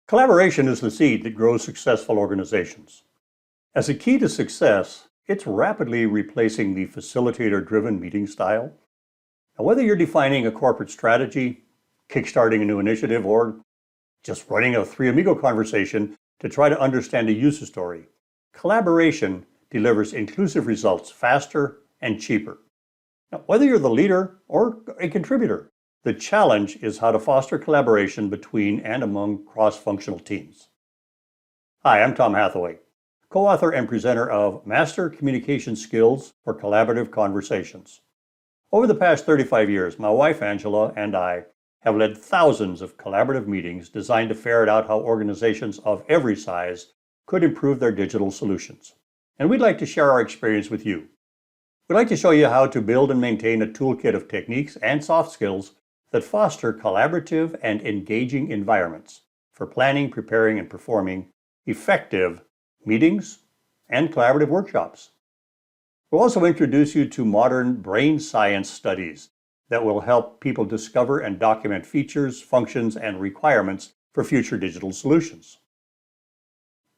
Collaboration is the seed that grows successful organizations. As a key to success, it's rapidly replacing the facilitator-driven meeting style. Now, whether you're defining a corporate strategy, kickstarting a new initiative, or just running a Three Amigo conversation to try to understand a user story, collaboration delivers inclusive results faster and cheaper. Now, whether you're the leader or a contributor, the challenge is how to foster collaboration between and among cross-functional teams. Hi, I'm Tom Hathaway, co-author and presenter of Master Communication Skills for Collaborative Conversations. Over the past 35 years, my wife Angela and I have led thousands of collaborative meetings designed to ferret out how organizations of every size could improve their digital solutions. And we'd like to share our experience with you. We'd like to show you how to build and maintain a toolkit of techniques and soft skills that foster collaborative and engaging environments for planning, preparing, and performing effective meetings and collaborative workshops. We'll also introduce you to modern brain science studies that will help people discover and document features, functions, and requirements for future digital solutions.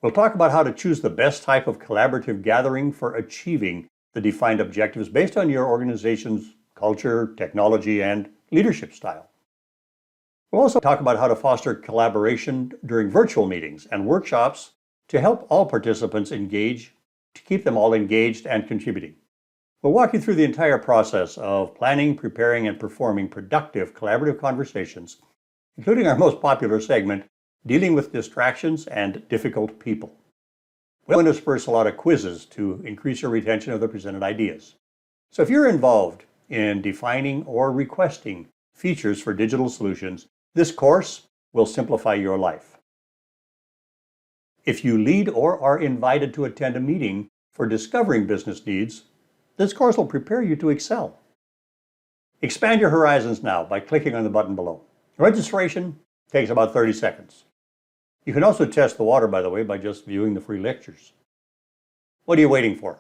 We'll talk about how to choose the best type of collaborative gathering for achieving the defined objectives based on your organization's culture, technology, and leadership style. We'll also talk about how to foster collaboration during virtual meetings and workshops to help all participants engage, to keep them all engaged and contributing. We'll walk you through the entire process of planning, preparing, and performing productive collaborative conversations, including our most popular segment, dealing with distractions and difficult people. We'll intersperse a lot of quizzes to increase your retention of the presented ideas. So if you're involved in defining or requesting features for digital solutions, this course will simplify your life. If you lead or are invited to attend a meeting for discovering business needs, this course will prepare you to excel. Expand your horizons now by clicking on the button below. Registration takes about 30 seconds. You can also test the water, by the way, by just viewing the free lectures. What are you waiting for?